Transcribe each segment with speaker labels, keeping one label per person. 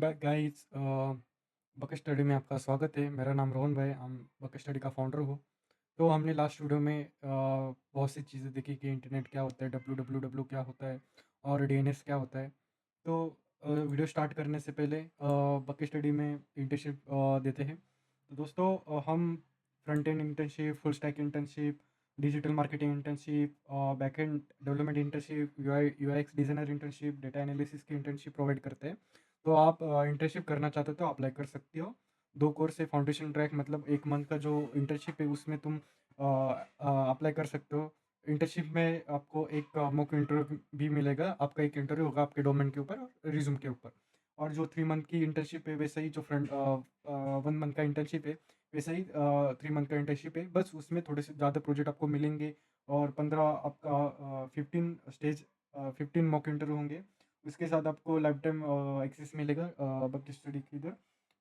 Speaker 1: Back guys. बक study में आपका स्वागत है। मेरा नाम रोहन भाई, हम बक स्टडी का फाउंडर हूँ। तो हमने लास्ट वीडियो में बहुत सी चीज़ें देखी कि इंटरनेट क्या होता है, डब्ल्यू क्या होता है और डीएनएस क्या होता है। तो वीडियो स्टार्ट करने से पहले बक स्टडी में इंटर्नशिप देते हैं। तो दोस्तों, हम front end internship, full stack internship, digital marketing internship, back end development internship, UIX designer internship, data analysis की इंटर्नशिप प्रोवाइड करते हैं। तो आप इंटर्नशिप करना चाहते हो तो अप्लाई कर सकते हो। 2 कोर्स है, फाउंडेशन ट्रैक मतलब 1 मंथ का जो इंटर्नशिप है उसमें तुम अप्लाई कर सकते हो। इंटर्नशिप में आपको एक मॉक इंटरव्यू भी मिलेगा। आपका एक इंटरव्यू होगा आपके डोमेन के ऊपर और रिज्यूम के ऊपर। और जो 3 मंथ की इंटर्नशिप है वैसे ही जो 1 मंथ का इंटर्नशिप है वैसे ही 3 मंथ का इंटर्नशिप है। बस उसमें थोड़े से ज़्यादा प्रोजेक्ट आपको मिलेंगे और 15 आपका 15 मॉक इंटरव्यू होंगे। उसके साथ आपको लाइफ टाइम एक्सेस मिलेगा बक स्टडी की इधर।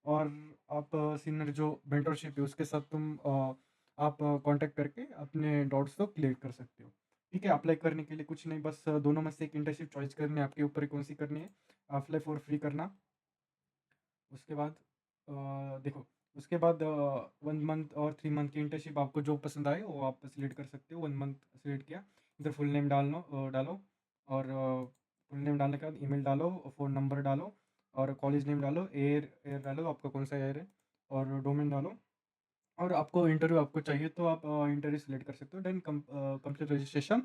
Speaker 1: और आप सीनियर जो मेंटरशिप है उसके साथ आप कांटेक्ट करके अपने डाउट्स को क्लियर कर सकते हो। ठीक है, अप्लाई करने के लिए कुछ नहीं, बस दोनों में से एक इंटर्नशिप चॉइस करनी है, आपके ऊपर है कौन सी करनी है। अप्लाई फॉर फ्री करना। उसके बाद देखो, उसके बाद 1 मंथ और 3 मंथ की इंटर्नशिप आपको जो पसंद आए वो आप सिलेक्ट कर सकते हो। 1 मंथ सिलेक्ट किया, इधर फुल नेम डालो और फुल नेम डालने के बाद ईमेल डालो, फ़ोन नंबर डालो और कॉलेज नेम डालो, एयर एयर डालो, आपका कौन सा एयर है और डोमेन डालो। और आपको इंटरव्यू आपको चाहिए तो आप इंटरव्यू सिलेक्ट कर सकते हो। देन कंप्लीट रजिस्ट्रेशन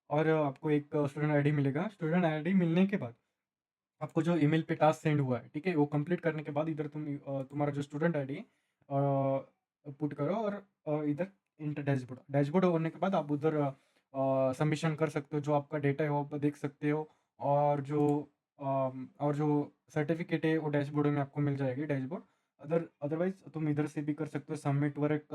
Speaker 1: और आपको एक स्टूडेंट आईडी मिलेगा। स्टूडेंट आईडी मिलने के बाद आपको जो ईमेल पे टास्क सेंड हुआ है, ठीक है? वो कंप्लीट करने के बाद इधर तुम्हारा जो स्टूडेंट आईडी पुट करो और इधर इंटर डैशबोर्ड डैशबोर्ड होने के बाद आप उधर सबमिशन कर सकते हो। जो आपका डेटा है वो आप देख सकते हो और जो सर्टिफिकेट है वो डैशबोर्ड में आपको मिल जाएगी डैशबोर्ड। अदरवाइज़ तुम इधर से भी कर सकते हो, submit work,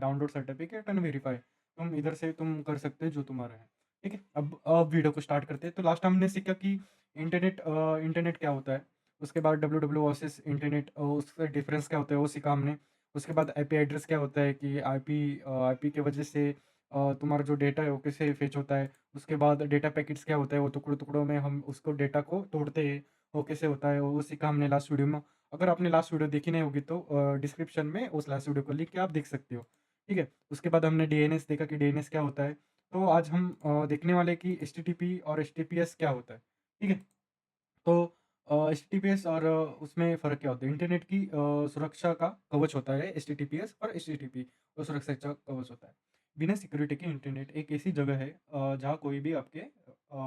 Speaker 1: download certificate and verify. तुम इधर से तुम कर सकते हो जो तुम्हारा है, ठीक है? अब वीडियो को स्टार्ट करते हैं। तो लास्ट हमने सीखा कि इंटरनेट क्या होता है। उसके बाद डब्ल्यू वर्सेस इंटरनेट, उसका डिफरेंस क्या होता है वो सीखा हमने। उसके बाद आईपी एड्रेस क्या होता है कि आईपी की वजह से तुम्हारा जो डेटा है वो कैसे फेच होता है। उसके बाद डेटा पैकेट्स क्या होता है, वो टुकड़ों में हम उसको डेटा को तोड़ते हैं, वो कैसे होता है वो सीखा हमने लास्ट वीडियो में। अगर आपने लास्ट वीडियो देखी नहीं होगी तो डिस्क्रिप्शन में उस लास्ट वीडियो को लिख के आप देख सकते हो, ठीक है? उसके बाद हमने डीएनएस देखा कि डीएनएस क्या होता है। तो आज हम देखने वाले हैं कि एचटीटीपी और एचटीटीपीएस क्या होता है, ठीक है? तो एचटीटीपीएस और उसमें फ़र्क क्या होता है? इंटरनेट की सुरक्षा का कवच होता है एचटीटीपीएस और एचटीटीपी वो सुरक्षा का कवच होता है। बिना सिक्योरिटी के इंटरनेट एक ऐसी जगह है जहाँ कोई भी आपके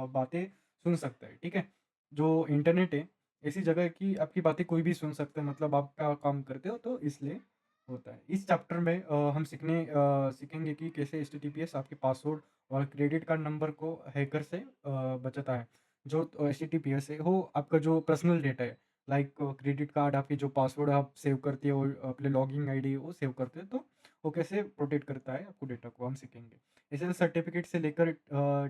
Speaker 1: बातें सुन सकता है, ठीक है? जो इंटरनेट है ऐसी जगह है कि आपकी बातें कोई भी सुन सकता है, मतलब आप क्या काम करते हो तो इसलिए होता है। इस चैप्टर में हम सीखेंगे कि कैसे एचटीटीपीएस आपके पासवर्ड और क्रेडिट कार्ड नंबर को हैकर से बचाता है। जो एचटीटीपीएस है वो आपका जो पर्सनल डेटा है, लाइक क्रेडिट कार्ड, आपके जो पासवर्ड आप सेव करते हो, अपने लॉगिन आईडी वो सेव करते हो, तो वो कैसे प्रोटेक्ट करता है आपको डेटा को हम सीखेंगे। ऐसे सर्टिफिकेट से लेकर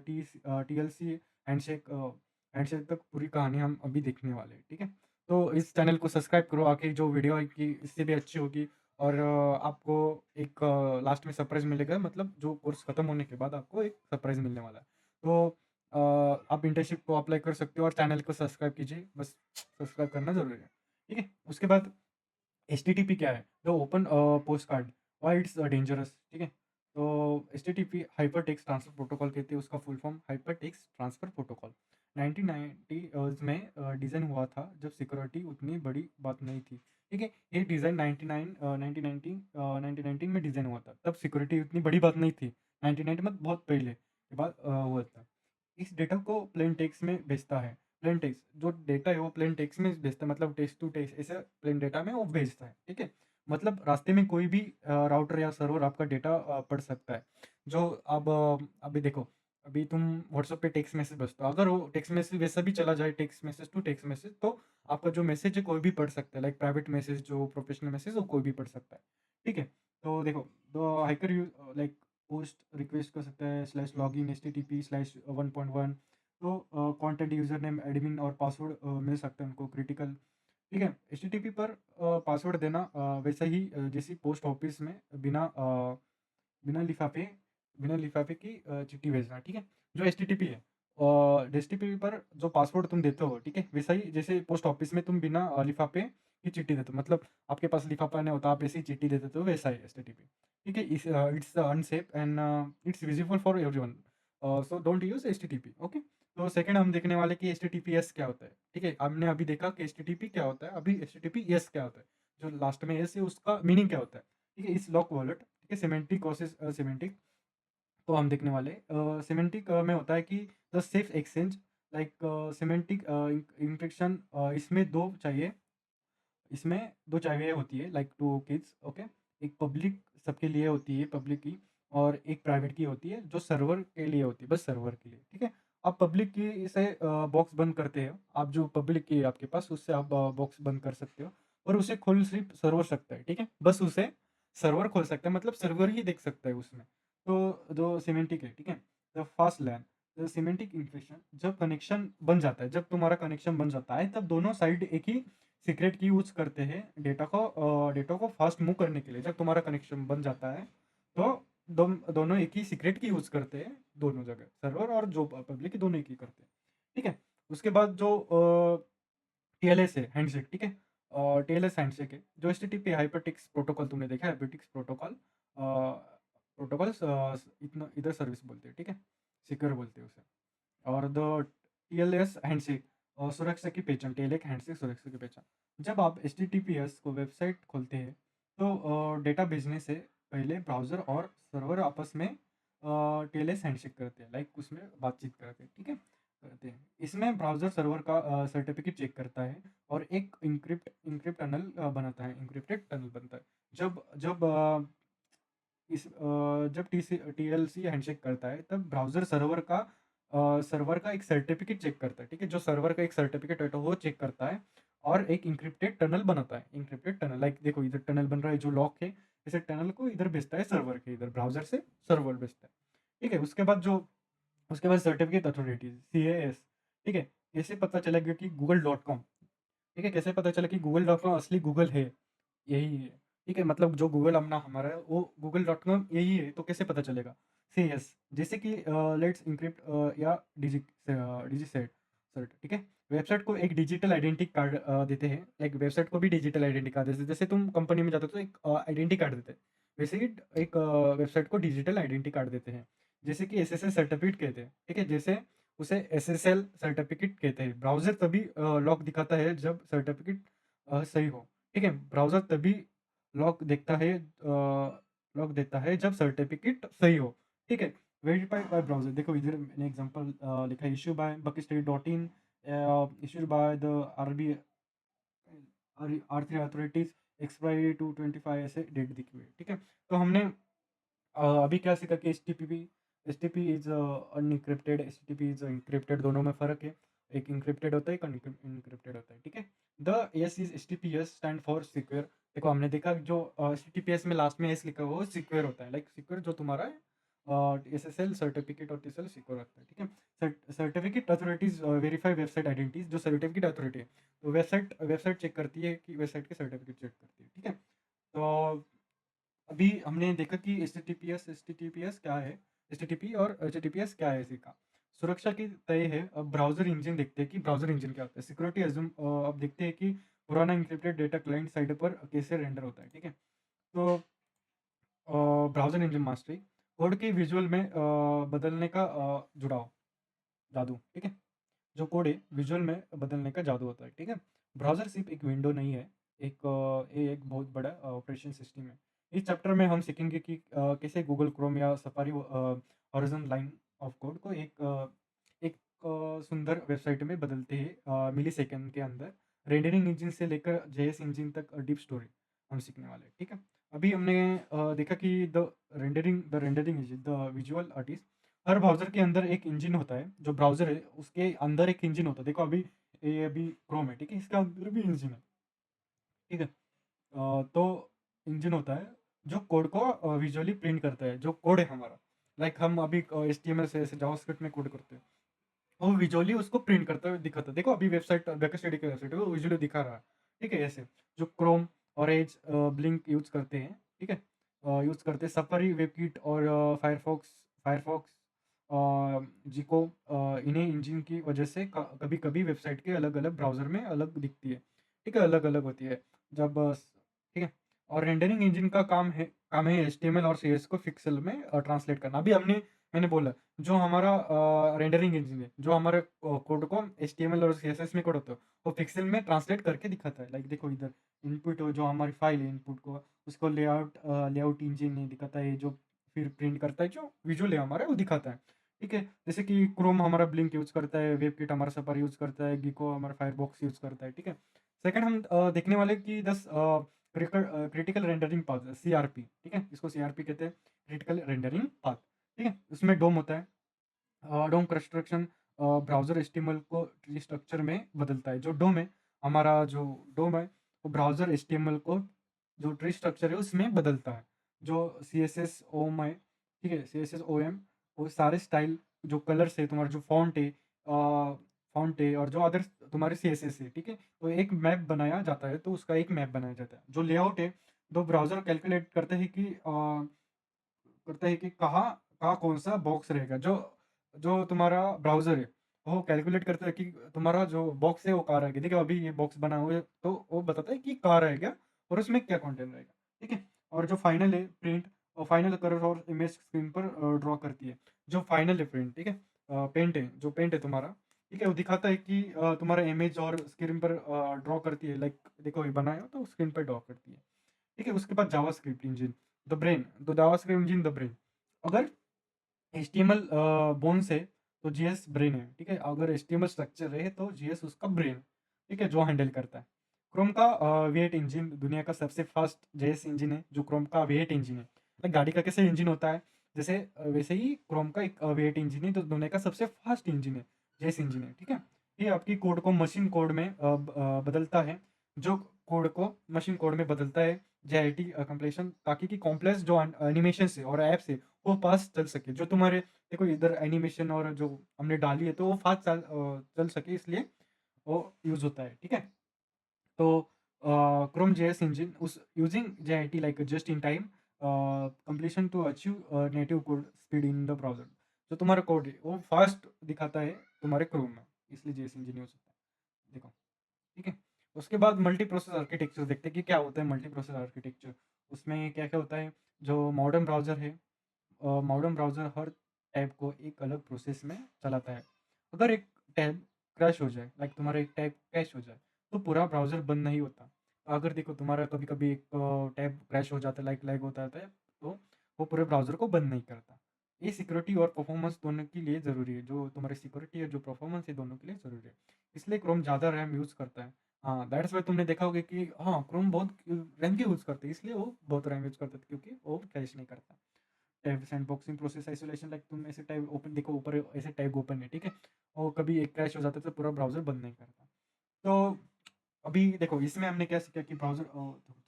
Speaker 1: टीएलसी हैंडशेक तक पूरी कहानी हम अभी देखने वाले हैं, ठीक है? तो इस चैनल को सब्सक्राइब करो, आगे जो वीडियो आएगी इससे भी अच्छी होगी। और आपको एक लास्ट में सरप्राइज़ मिलेगा, मतलब जो कोर्स खत्म होने के बाद आपको एक सरप्राइज़ मिलने वाला है। तो अ, आप इंटर्नशिप को अप्लाई कर सकते हो और चैनल को सब्सक्राइब कीजिए, बस सब्सक्राइब करना ज़रूरी है, ठीक है? उसके बाद एचटीटीपी क्या है? The open post card, why it's dangerous, ठीक है? तो HTTP hyper text transfer protocol कहते हैं उसका full form, hyper text transfer protocol. 1990 में डिज़ाइन हुआ था जब सिक्योरिटी उतनी बड़ी बात नहीं थी, ठीक है? ये डिज़ाइन 1919 में डिज़ाइन हुआ था, तब सिक्योरिटी उतनी बड़ी बात नहीं थी। 1990 मतलब बहुत पहले के बाद हुआ था। इस डेटा को प्लेन टेक्स्ट में भेजता है। प्लेन टेक्स्ट जो डेटा है वो प्लेन टेक्स्ट में भेजता है, मतलब टेक्स्ट टू टेक्स्ट ऐसे प्लेन डेटा में वो भेजता है, ठीक है? मतलब रास्ते में कोई भी राउटर या सर्वर आपका डेटा पढ़ सकता है। जो अब अभी देखो, अभी तुम व्हाट्सएप पे टेक्स्ट मैसेज भेजते हो, अगर वो टेक्स्ट मैसेज वैसा भी चला जाए, text message to text message, तो आपका जो मैसेज है कोई भी पढ़ सकता है, लाइक प्राइवेट मैसेज, जो प्रोफेशनल मैसेज वो कोई भी पढ़ सकता है, ठीक है? तो देखो, तो हैकर लाइक पोस्ट रिक्वेस्ट कर सकता है स्लैश लॉगिन एचटीटीपी स्लैश 1.1। तो कंटेंट यूजर नेम एडमिन और पासवर्ड मिल सकता है उनको क्रिटिकल, ठीक है? एचटीटीपी पर पासवर्ड देना वैसा ही जैसे पोस्ट ऑफिस में बिना लिफाफे बिना लिफाफे की चिट्ठी भेजना, ठीक है? जो एचटीटीपी है एचटीटीपी पर जो पासवर्ड तुम देते हो, ठीक है, वैसा ही जैसे पोस्ट ऑफिस में तुम बिना लिफाफे की चिट्ठी देते हो, मतलब आपके पास लिफाफा नहीं होता, आप ऐसी चिट्ठी दे देते हो, वैसा ही एचटीटीपी। ठीक है, it's unsafe and it's visible for everyone, so don't use HTTP. Okay, तो सेकंड हम देखने वाले कि एचटीटीपीएस क्या होता है। ठीक है, हमने अभी देखा कि एचटीटीपी क्या होता है, अभी एचटीटीपीएस क्या होता है, जो लास्ट में एस है उसका मीनिंग क्या होता है। ठीक है, इस लॉक वॉलेट, ठीक है, सिमेंटिक वर्सेस सिमेंटिक, तो हम देखने वाले सिमेंटिक में होता है कि the safe exchange, like semantic encryption, इसमें दो चाहिए होती है, लाइक टू किड्स। ओके, एक पब्लिक सबके लिए होती है, पब्लिक की, और एक प्राइवेट की होती है जो सर्वर के लिए होती है, बस सर्वर के लिए। ठीक है, आप पब्लिक की से बॉक्स बंद करते हो, आप जो पब्लिक की है आपके पास, उससे आप बॉक्स बंद कर सकते हो, और उसे खोल सिर्फ सर्वर सकता है। ठीक है, बस उसे सर्वर खोल सकता है, मतलब सर्वर ही देख सकता है उसमें। तो जो सिमेंटिक है, ठीक है, the fast lane, the semantic encryption, जब कनेक्शन बन जाता है, जब तुम्हारा कनेक्शन बन जाता है, तब दोनों साइड एक ही सीक्रेट की यूज करते हैं डेटा को फास्ट मूव करने के लिए। जब तुम्हारा कनेक्शन बन जाता है, तो दोनों एक ही सीक्रेट की यूज करते हैं, दोनों जगह सर्वर और जो पब्लिक की, दोनों एक ही करते हैं। ठीक है, उसके बाद जो टीएलएस है, हैंडशेक। ठीक है, टीएलएस हैंडशेक है, जो एचटीटीपी हाइपरटेक्स्ट प्रोटोकॉल तुमने देखा है, हाइपरटेक्स्ट प्रोटोकॉल, प्रोटोकॉल इतना इधर सर्विस बोलते हैं। ठीक है, सिक्योर बोलते हैं उसे। और द टीएलएस हैंडशेक, सुरक्षा की पहचान, टीएलएस हैंडशेक सुरक्षा की पहचान। जब आप एचटीटीपीएस को वेबसाइट खोलते हैं, तो डेटा भेजने से पहले ब्राउज़र और सर्वर आपस में टीएलएस हैंडशेक करते हैं, लाइक उसमें बातचीत करते हैं। ठीक है, करते हैं। इसमें ब्राउज़र सर्वर का सर्टिफिकेट चेक करता है, और एक इंक्रिप्ट टनल बनाता है, इंक्रिप्टेड टनल बनता है। जब जब जब टीएलसी हैंडशेक करता है, तब ब्राउज़र सर्वर का एक सर्टिफिकेट चेक करता है। ठीक है, जो सर्वर का एक सर्टिफिकेट है, तो वो चेक करता है, और एक इंक्रिप्टेड टनल बनाता है, इंक्रिप्टेड टनल, लाइक देखो इधर टनल बन रहा है जो लॉक है, इसे टनल को इधर भेजता है सर्वर के, इधर ब्राउज़र से सर्वर भेजता है। ठीक है, उसके बाद सर्टिफिकेट अथॉरिटीज, सीएएस। ठीक है, कैसे पता चलेगा कि गूगल.com, ठीक है, कैसे पता चला कि गूगल.com असली गूगल है, यही है। ठीक है, मतलब जो गूगल अपना हमारा है, वो गूगल.com यही है, तो कैसे पता चलेगा। सी यस, जैसे कि लेट्स इंक्रिप्ट या डिजी सर्ट। ठीक है, वेबसाइट को एक डिजिटल आइडेंटिटी कार्ड देते हैं, लाइक वेबसाइट को भी डिजिटल आइडेंटिटी कार्ड देते हैं, जैसे तुम कंपनी में जाते हो तो एक आइडेंटिटी कार्ड देते हैं, वैसे ही एक वेबसाइट को डिजिटल आइडेंटिटी कार्ड देते हैं, जैसे कि एसएसएल सर्टिफिकेट कहते हैं। ठीक है, जैसे उसे एसएसएल सर्टिफिकेट कहते हैं। ब्राउजर तभी लॉक दिखाता है जब सर्टिफिकेट सही हो। ठीक है, ब्राउज़र तभी लॉक देखता है लॉक देता है जब सर्टिफिकेट सही हो। ठीक है, वेरीफाइड बाय ब्राउज़र, देखो इधर मैंने एग्जांपल लिखा है, issue by buckstudy.in, issued by the RB R3 authorities, expiry 225, ऐसे डेट दिखी हुई है। ठीक है, तो हमने अभी क्या सीखा कि H T P is unencrypted, H T P is encrypted, दोनों में फ़र्क है। एक इंक्रिप्टेड होता है, एक इनक्रिप्टेड होता है। ठीक है, the S is H T P S stand for secure. देखो हमने देखा जो एच टी पी एस में लास्ट में एस लिखा हुआ वो सिक्योर होता है, लाइक सिक्योर जो तुम्हारा एस एस एल सर्टिफिकेट और टीएसएल सिक्योर होता है। ठीक है, certificate authorities verify website identities, जो सर्टिफिकेट अथॉरिटी है, तो वेबसाइट चेक करती है कि वेबसाइट के सर्टिफिकेट चेक करती है। ठीक है, तो अभी हमने देखा कि H T T P S क्या है, एच टी टी पी और एच टी पी एस क्या है, इसी का सुरक्षा की तय है। अब ब्राउजर इंजन देखते हैं कि ब्राउजर इंजन क्या होता है। सिक्योरिटी एज्यूम, अब देखते हैं कि पुराना इंक्रिप्टेड डेटा क्लाइंट साइड पर कैसे रेंडर होता है। ठीक है, तो ब्राउजर इंजन मास्टरी, कोड के विजुअल में बदलने का जुड़ाव, जादू। ठीक है, जो कोड है विजुअल में बदलने का जादू होता है। ठीक है, ब्राउज़र सिर्फ एक विंडो नहीं है, ये एक बहुत बड़ा ऑपरेशन सिस्टम है। इस चैप्टर में हम सीखेंगे कि कैसे गूगल क्रोम या safari horizon line of code को एक सुंदर वेबसाइट में बदलते हैं मिली सेकेंड के अंदर। रेंडरिंग इंजन से लेकर जेएस इंजन तक डीप स्टोरी हम सीखने वाले हैं। ठीक है, अभी हमने देखा कि the rendering engine, the visual artist, her browser के अंदर एक इंजन होता है, जो ब्राउज़र है उसके अंदर एक इंजन होता है। देखो अभी क्रोम है, ठीक है, इसके अंदर भी इंजन है। ठीक है, तो इंजन होता है जो कोड को विजुअली प्रिंट करता है, जो कोड है हमारा, लाइक हम अभी HTML से ऐसे जावास्क्रिप्ट में कोड करते हैं, वो विजुअली उसको प्रिंट करता हुआ दिखाता है। देखो अभी वेबसाइट बैक स्टडी की वेबसाइट है, वो विजुअली दिखा रहा है। ठीक है, ऐसे जो क्रोम और एज ब्लिंक यूज करते हैं। ठीक है, यूज करते हैं सफारी, वेबकिट और फायरफॉक्स, जिको इन्हें इंजन की वजह से कभी कभी वेबसाइट के अलग अलग ब्राउज़र में अलग दिखती है, ठीक है, अलग अलग होती है जब ठीक है। और रेंडरिंग इंजन का काम है HTML और CSS को पिक्सल में ट्रांसलेट करना। अभी मैंने बोला जो हमारा रेंडरिंग इंजन है, जो हमारे कोड को HTML और CSS में कोड होता है, वो पिक्सल में ट्रांसलेट करके दिखाता है। लाइक देखो इधर इनपुट जो हमारी फाइल है, इनपुट को उसको लेआउट इंजन ने दिखाता है, जो फिर प्रिंट करता है, जो विजुअल है हमारा वो दिखाता है, ठीक है। जैसे कि क्रोम हमारा ब्लिंक यूज़ करता है, वेबकिट हमारा सफारी यूज़ करता है, गिको हमारा फायरफॉक्स यूज़ करता है, ठीक है। सेकंड हम देखने वाले कि 10 क्रिटिकल रेंडरिंग पाथ, CRP, ठीक है, इसको CRP कहते हैं, क्रिटिकल रेंडरिंग पाथ, ठीक है। उसमें डोम होता है। डोम कंस्ट्रक्शन ब्राउज़र HTML को ट्री स्ट्रक्चर में बदलता है। जो डोम है, हमारा जो डोम है, वो ब्राउज़र HTML को जो ट्री स्ट्रक्चर है उसमें बदलता है। जो CSS ओम है, ठीक है, CSS OM, वो सारे स्टाइल जो कलर्स है, तुम्हारा जो फ़ॉन्ट है और जो अदर तुम्हारे CSS है, ठीक है, तो एक मैप बनाया जाता है, तो उसका एक मैप बनाया जाता है। जो लेआउट है, तो ब्राउज़र कैलकुलेट करते हैं कि कहाँ कहाँ कौन सा बॉक्स रहेगा। जो जो तुम्हारा ब्राउज़र है, वो कैलकुलेट करता है कि तुम्हारा जो बॉक्स है वो कहाँ रहेगा। देखो अभी ये बॉक्स बना हुआ है, तो वो बताता है कि कहाँ रहेगा और उसमें क्या कंटेंट रहेगा, ठीक है। और जो फाइनल है प्रिंट, और फाइनल कलर और इमेज स्क्रीन पर ड्रॉ करती है। जो फाइनल है प्रिंट, ठीक है, पेंट है तुम्हारा, ठीक है, वो दिखाता है कि तुम्हारा इमेज और स्क्रीन पर ड्रॉ करती है। लाइक देखो ये बनाया तो स्क्रीन पर ड्रॉ करती है, ठीक है। उसके बाद जावास्क्रिप्ट इंजन, द ब्रेन, तो जावास्क्रिप्ट इंजन द ब्रेन। अगर HTML बोन्स है, तो GS ब्रेन है, ठीक है। अगर HTML स्ट्रक्चर है तो GS उसका ब्रेन, ठीक है, जो हैंडल करता है। क्रोम का V8 इंजन दुनिया का सबसे फास्ट JS इंजन है, जो क्रोम का V8 इंजन है। लाइक गाड़ी का कैसे इंजन होता है, जैसे वैसे ही क्रोम का एक V8 इंजन है, तो दुनिया का सबसे फास्ट इंजन है, JS इंजन है, ठीक है। ये आपकी कोड को मशीन कोड में बदलता है, जो कोड को मशीन कोड में बदलता है JIT कंप्लेशन, ताकि कि कॉम्प्लेक्स जो एनिमेशन है और ऐप्स है वो फास्ट चल सके। जो तुम्हारे देखो इधर एनिमेशन और जो हमने डाली है, तो वो फास्ट चल सके, इसलिए वो यूज़ होता है, ठीक है। तो क्रोम JS इंजन उस using JIT like just in time completion to achieve native code speed in the browser. जो तुम्हारा कोड है वो फास्ट दिखाता है तुम्हारे क्रोम में, इसलिए JS इंजन यूज़ होता है, देखो, ठीक है। उसके बाद मल्टी प्रोसेस आर्किटेक्चर देखते हैं कि क्या होता है मल्टी प्रोसेस आर्किटेक्चर। उसमें क्या क्या होता है। जो मॉडर्न ब्राउज़र है, मॉडर्न ब्राउज़र हर टैब को एक अलग प्रोसेस में चलाता है। अगर एक टैब क्रैश हो जाए, लाइक तुम्हारा एक टैब क्रैश हो जाए, तो पूरा ब्राउज़र बंद नहीं होता। अगर देखो तुम्हारा कभी कभी एक टैब क्रैश हो जाता है, लाइक लैग होता है, तो वो पूरे ब्राउज़र को बंद नहीं करता। ये सिक्योरिटी और परफॉर्मेंस दोनों के लिए ज़रूरी है। जो तुम्हारी सिक्योरिटी है, जो परफॉर्मेंस है, दोनों के लिए ज़रूरी है। इसलिए क्रोम ज़्यादा रैम यूज़ करता है। हाँ, दैट्स वाई तुमने देखा होगा कि हाँ, क्रोम बहुत रैम क्यों यूज़ करते हैं, इसलिए वो बहुत रैम यूज़ करते हैं, क्योंकि वो क्रैश नहीं करता। Tab sandboxing process isolation, like तुम ऐसे टैब ओपन देखो, ऊपर ऐसे टैब ओपन है, ठीक है, और कभी एक क्रैश हो जाता है तो पूरा ब्राउज़र बंद नहीं करता। तो अभी देखो इसमें हमने क्या सीखा कि ब्राउज़र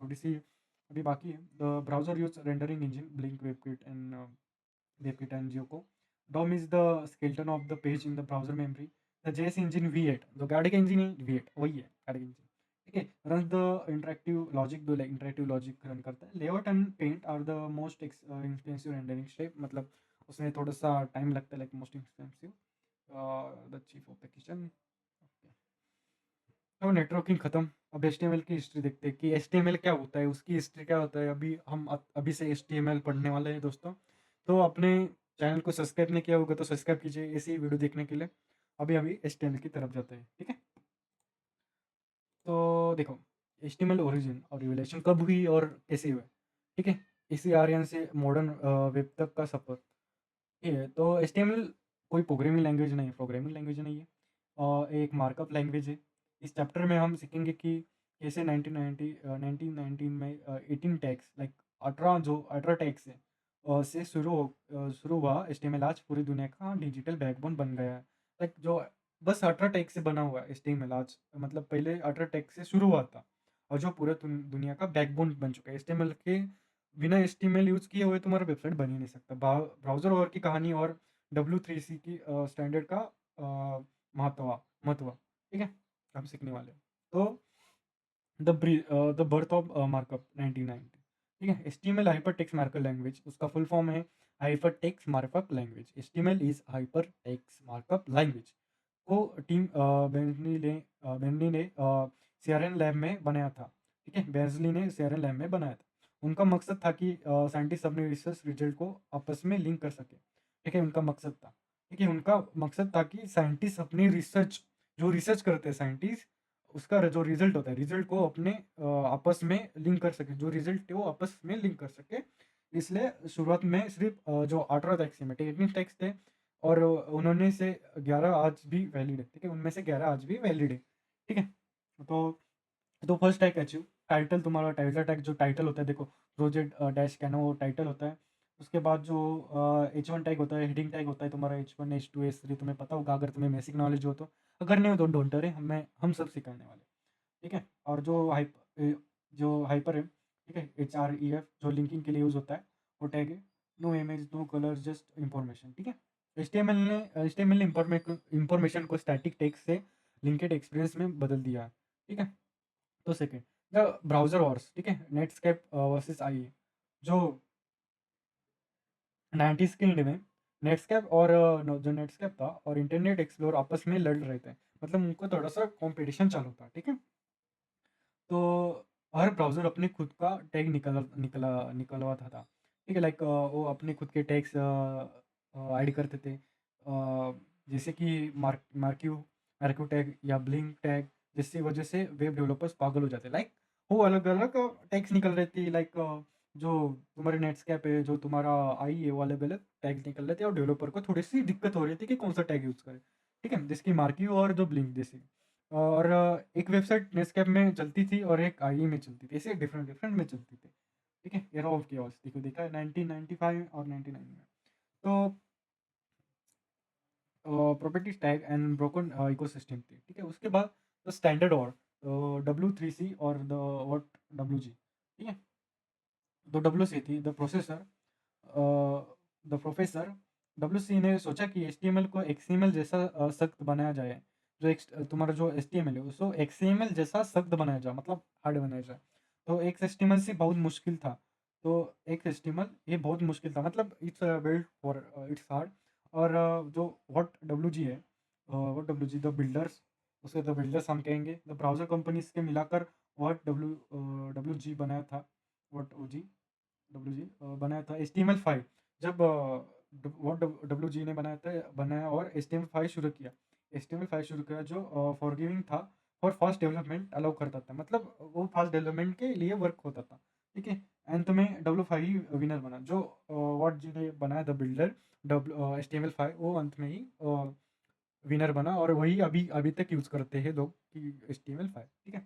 Speaker 1: थोड़ी सी अभी बाकी है। The browser use rendering engine Blink WebKit and Gecko. DOM is the skeleton of the page in the browser memory. The JS engine V8, जो गाड़ी का इंजन है V8 वही है गाड़ी का इंजन, ठीक है। रन द इंटरेक्टिव लॉजिक, दो इंटरेक्टिव लॉजिक रन करता है। Layout and paint are the most expensive rendering step, मतलब उसमें थोड़ा सा टाइम लगता है, like most expensive the chief of the kitchen. तो नेटवर्किंग खत्म। अब HTML की हिस्ट्री देखते हैं कि HTML क्या होता है, उसकी हिस्ट्री क्या होता है। अभी हम अभी से HTML पढ़ने वाले हैं दोस्तों। तो अपने चैनल को सब्सक्राइब नहीं किया होगा तो सब्सक्राइब कीजिए ऐसी ही वीडियो देखने के लिए। अभी अभी HTML की तरफ जाते हैं, ठीक है। तो देखो HTML ओरिजिन और रिवलेशन कब हुई और कैसे हुआ, ठीक है। इसी आर्यन से मॉडर्न वेब तक का सफ़र। ठीक है, तो HTML कोई प्रोग्रामिंग लैंग्वेज नहीं है, और एक मार्कअप लैंग्वेज है। इस चैप्टर में हम सीखेंगे कि कैसे 1919 में 18 टैग्स, लाइक 18 टैग्स है से शुरू हुआ HTML, आज पूरी दुनिया का डिजिटल बैकबोन बन गया है। लाइक जो बस 18 टैग से बना हुआ है HTML आज, मतलब पहले 18 टैग से शुरू हुआ था, और जो पूरे दुनिया का बैकबोन बन चुका है। HTML के बिना HTML यूज़ किए हुए तुम्हारा वेबसाइट बन ही नहीं सकता। ब्राउज़र और की कहानी और W3C की स्टैंडर्ड का महत्व महत्व, ठीक है, हम सीखने वाले हैं। तो द बर्थ ऑफ मार्कअप 1990। ठीक है। HTML hyper text markup language, उसका फुल फॉर्म है hyper text markup language. HTML is hyper text markup language को टीम बेंटली ने सीआरएन लैब में बनाया था। ठीक है, बेंजली ने सीआरएन लैब में बनाया था। उनका मकसद था कि साइंटिस्ट अपने रिसर्च रिजल्ट को आपस में लिंक कर सके। ठीक है, उनका मकसद था। ठीक है, उनका मकसद था कि साइंटिस्ट अपनी रिसर्च, जो रिसर्च करते हैं साइंटिस्ट, उसका जो रिजल्ट होता है, रिजल्ट को अपने आपस में लिंक कर सके, जो रिजल्ट है वो आपस में लिंक कर सके। इसलिए शुरुआत में सिर्फ जो 18 टैक्स थे, 18 टैक्स थे, और उन्होंने से 11 आज भी वैलिड है। ठीक है, उनमें से 11 आज भी वैलिड है। ठीक है, तो फर्स्ट टैग अचीव, टाइटल, तुम्हारा टाइटल टैग जो टाइटल होता है, देखो प्रोजेक्ट डैश कैनो वो टाइटल होता है। उसके बाद जो H1 टैग होता है, हेडिंग टैग होता है तुम्हारा H1 H2 H3, तुम्हें पता होगा अगर तुम्हें बेसिक नॉलेज हो तो। अगर नहीं हो तो डोंट वरी, हम सब सिखाने वाले। ठीक है, और जो हाइपर है, ठीक है, HREF जो लिंकिंग के लिए यूज़ होता है, वो टैग है। No image no colour just information. ठीक है, एच टी एम एल ने इंफॉर्मेशन को स्टैटिक टेक्स्ट से लिंकेड एक्सपीरियंस में बदल दिया है। ठीक है, तो सेकेंड, द ब्राउजर वॉर्स। ठीक है, नेटस्केप वर्सेस आई, जो 90s के एंड में नेटस्केप और जो नेटस्केप था और इंटरनेट एक्सप्लोर आपस में लड़ रहे थे, मतलब उनको थोड़ा सा कंपटीशन चालू था। ठीक है, तो हर ब्राउज़र अपने खुद का टैग निकलवाता था। ठीक है, लाइक वो अपने खुद के टैग्स ऐड करते थे, जैसे कि मार्क्यू टैग या ब्लिंक टैग, जिसकी वजह से वेब डेवलपर्स पागल हो जाते, लाइक वो अलग अलग टैग्स निकल रहे थे, लाइक जो तुम्हारे नेटस्केप है, जो तुम्हारा आई है, वो अलग अलग टैग्स निकल रहे थे, और डेवलपर को थोड़ी सी दिक्कत हो रही थी कि कौन सा टैग यूज़ करें। ठीक है, जिसकी मार्क्यू और जो ब्लिंक जैसी, और एक वेबसाइट नेटस्केप में चलती थी और एक आई में चलती थी, ऐसे डिफरेंट डिफरेंट में चलती थी। ठीक है, एरा ऑफ केओस देखो, देखा है 1995 और 99 में। तो properties tag and broken ecosystem थी। ठीक है, उसके बाद द स्टैंडर्ड और W3C और द व्हाट WG। ठीक है, तो WC थी द प्रोफेसर। WC ने सोचा कि HTML को XML जैसा सख्त बनाया जाए, जो तुम्हारा जो HTML है उसको XML जैसा सख्त बनाया जाए, मतलब हार्ड बनाया जाए। तो एक HTML से बहुत मुश्किल था, तो एक HTML ये बहुत मुश्किल था, मतलब it's build for its hard. और जो व्हाट WG है, व्हाट WG द बिल्डर्स, उसे द बिल्डर्स हम कहेंगे, द ब्राउज़र कंपनीज के मिलाकर व्हाट WG बनाया था, व्हाट OG WG बनाया था HTML5। जब व्हाट WG ने बनाया और HTML5 शुरू किया, HTML5 शुरू किया, जो फॉरगिविंग था, फॉर फास्ट डेवलपमेंट अलाउ करता था, मतलब वो फास्ट डेवलपमेंट के लिए वर्क होता था। ठीक है, अंत में W5 ही विनर बना, जो व्हाट जी ने बनाया द बिल्डर HTML5, वो अंत में ही विनर बना, और वही अभी अभी तक यूज़ करते हैं लोग कि HTML5। ठीक है,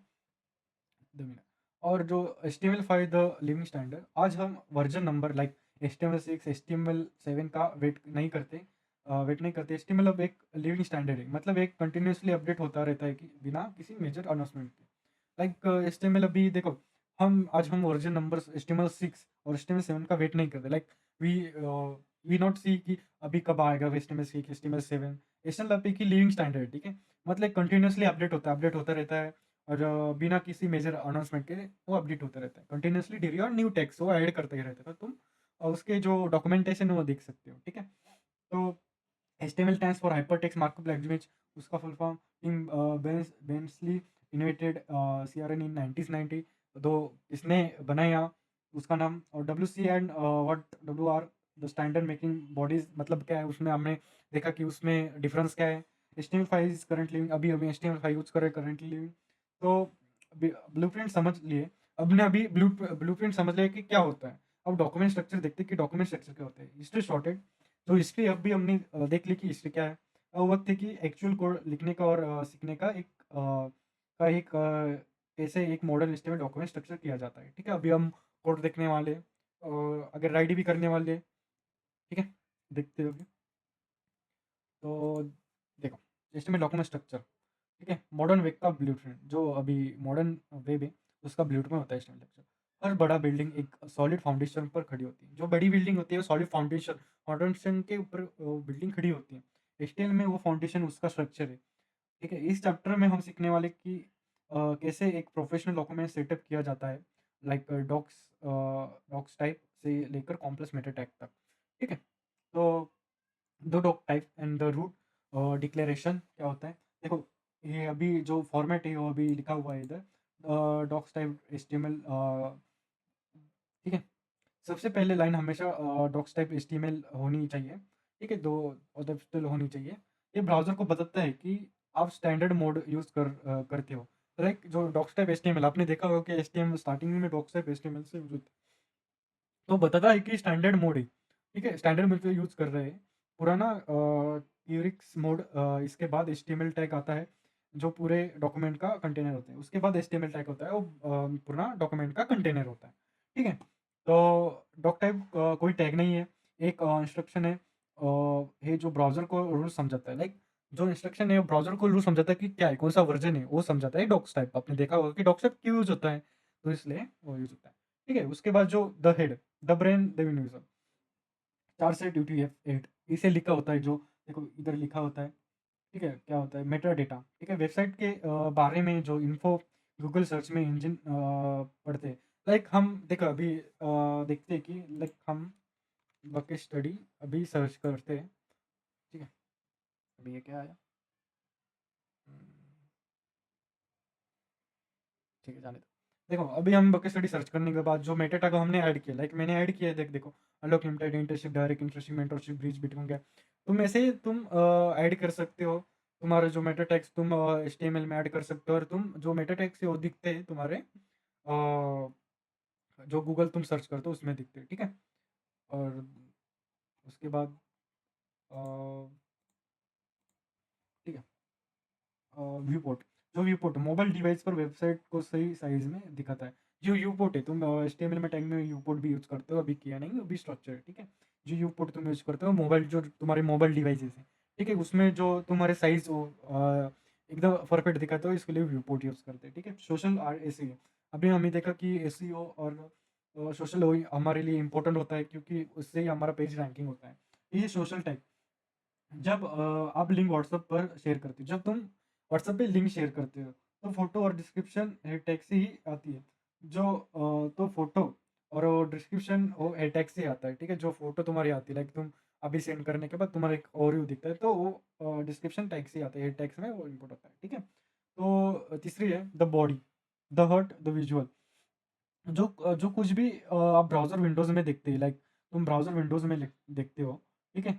Speaker 1: द विनर। और जो HTML5 द लिविंग स्टैंडर्ड, आज हम version number like HTML6 HTML7 का वेट नहीं करते। HTML अब एक लिविंग स्टैंडर्ड है, मतलब एक कंटिन्यूसली अपडेट होता रहता है कि बिना किसी मेजर अनाउंसमेंट के। लाइक HTML अभी देखो, हम वर्जन नंबर HTML6 और HTML7 का वेट नहीं करते, लाइक वी वी नॉट सी कि अभी कब आएगा HTML6 HTML7। HTML की लिविंग स्टैंडर्ड। ठीक है, मतलब कंटिन्यूसली अपडेट होता रहता है, और बिना किसी मेजर अनाउंसमेंट के वो अपडेट होता रहता है कंटिन्यूसली। डेली और न्यू टेक्स्ट वो ऐड करते ही रहते हैं, तो तुम उसके जो डॉक्यूमेंटेशन है वो देख सकते हो। ठीक है, तो HTML stands for Hypertext Markup Language, उसका full form. Tim Berners-Lee invented CRN in 1990, तो इसने बनाया उसका नाम। और WC and what WR the standard making bodies, मतलब क्या है उसमें, हमने देखा कि उसमें डिफरेंस क्या है। HTML5 इज करंट लिविंग, अभी अभी HTML5 यूज कर रहे करंटली लिविंग। तो ब्लूप्रिंट समझ लिए, अब ने अभी ब्लूप्रिंट समझ लिया कि क्या होता है। अब डॉक्यूमेंट स्ट्रक्चर देखते हैं कि डॉक्यूमेंट स्ट्रक्चर क्या होता है। हिस्ट्री शॉर्टेड, तो हिस्ट्री अब भी हमने देख ली कि हिस्ट्री क्या है। अब वक्त है कि एक्चुअल कोड लिखने का और सीखने का कैसे एक मॉडर्न एचटीएमएल डॉक्यूमेंट स्ट्रक्चर किया जाता है। ठीक है, अभी हम कोड देखने वाले हैं, और अगर राइट भी करने वाले हैं। ठीक है, देखते हो। तो देखो, एचटीएमएल डॉक्यूमेंट स्ट्रक्चर। ठीक है, मॉडर्न वेब का ब्लूप्रिंट, जो अभी मॉडर्न वेब है उसका ब्लूप्रिंट होता है एचटीएमएल स्ट्रक्चर। हर बड़ा बिल्डिंग एक सॉलिड फाउंडेशन पर खड़ी होती है, जो बड़ी बिल्डिंग होती है सॉलिड फाउंडेशन फाउंडेशन के ऊपर बिल्डिंग खड़ी होती है। एचटीएमएल में वो फाउंडेशन उसका स्ट्रक्चर है। ठीक है, इस चैप्टर में हम सीखने वाले कि कैसे एक प्रोफेशनल डॉक्यूमेंट सेटअप किया जाता है, लाइक डॉक्स डॉक्स टाइप से लेकर कॉम्प्लेक्स मेटा टैग तक, ठीक है। तो दो doctype and the root declaration क्या होता है, देखो ये अभी जो फॉर्मेट है वो अभी लिखा हुआ है इधर, डॉक्स टाइप एचटीएमएल, ठीक है। सबसे पहले लाइन हमेशा डॉक्स टाइप एचटीएमएल होनी चाहिए, ठीक है, दो ऑब्जेक्ट होनी चाहिए। ये ब्राउज़र को बताता है कि आप स्टैंडर्ड मोड यूज़ करते हो। लाइक जो डॉक्स टाइप एचटीएमएल आपने देखा होगा कि एचटीएमएल स्टार्टिंग में डॉक्स टाइप एचटीएमएल से यूज़ होता है, तो बताता है कि स्टैंडर्ड मोड है, ठीक है, स्टैंडर्ड मोड पे यूज़ कर रहे हैं। पुराना यूरिक्स मोड, इसके बाद एचटीएमएल टैग आता है जो पूरे डॉक्यूमेंट का कंटेनर होता है। उसके बाद एचटीएमएल टैग होता है, वो पूरा डॉक्यूमेंट का कंटेनर होता है, ठीक है। तो डॉक टाइप कोई टैग नहीं है, एक इंस्ट्रक्शन है जो ब्राउज़र को रूल समझाता है। लाइक जो इंस्ट्रक्शन है वो ब्राउज़र को रूल समझाता है कि क्या है, कौन सा वर्जन है, वो समझाता है डॉक्स टाइप। आपने देखा होगा कि डॉक्स टाइप क्यों यूज़ होता है, तो इसलिए वो यूज़ होता है, ठीक है। उसके बाद जो the head, the brain, the universal, 4 से ड्यूटी है 8, इसे लिखा होता है जो, देखो इधर लिखा होता है, ठीक है, क्या होता है मेटा डेटा, ठीक है, वेबसाइट के बारे में जो इन्फो गूगल सर्च में इंजन पढ़ते हैं। लाइक हम देखो अभी देखते हैं कि लाइक हम बकेट स्टडी अभी सर्च करते हैं, ठीक है। अभी ये क्या आया, हम्म, ठीक है, जाने दो। देखो अभी हम बकेट स्टडी सर्च करने के बाद जो मेटा टैग हमने ऐड किया, लाइक मैंने ऐड किया है, देखो Alok limited, internship, direct internship, mentorship, bridge bitcoin क्या, तुम ऐसे तुम ऐड कर सकते हो। तुम्हारे जो मेटा टैग्स तुम एचटीएमएल में ऐड कर सकते हो, और तुम जो मेटा टैग्स है वो दिखते हैं तुम्हारे जो गूगल तुम सर्च करते हो उसमें दिखते हैं, ठीक है। और उसके बाद अ, ठीक है, व्यू पोर्ट, जो व्यू पोर्ट मोबाइल डिवाइस पर वेबसाइट को सही साइज में दिखाता है। जो व्यू पोर्ट है, तुम एचटीएमएल में टैग में व्यू पोर्ट भी यूज करते हो, अभी किया नहीं, अभी स्ट्रक्चर है, ठीक है। जो व्यू पोर्ट तुम यूज करते हो मोबाइल, जो तुम्हारे मोबाइल डिवाइसेस है, ठीक है, उसमें जो तुम्हारे साइज हो एकदम परफेक्ट दिखाते हो, इसके लिए व्यू पोर्ट यूज करते हैं, ठीक है। सोशल और एसईओ, अभी हमें देखा कि एसईओ और सोशल हमारे लिए इंपॉर्टेंट होता है, क्योंकि उससे ही हमारा पेज रैंकिंग होता है। ये सोशल टैग, जब आप लिंक व्हाट्सएप पर शेयर करते हो, जब तुम व्हाट्सएप पे लिंक शेयर करते हो, तो फोटो और डिस्क्रिप्शन टैग से ही आती है। जो तो फोटो और डिस्क्रिप्शन वो टैग से आता है, ठीक है। जो फोटो तुम्हारी आती है, लाइक तुम अभी सेंड करने के बाद तुम्हारा एक ओवरव्यू दिखता है, तो वो डिस्क्रिप्शन टैग से आता है, टैग्स में वो इनपुट होता है, ठीक है। तो तीसरी है the body, the heart, the visual, जो कुछ भी आप ब्राउज़र विंडोज़ में देखते हैं, लाइक तुम ब्राउज़र विंडोज़ में देखते हो, ठीक है,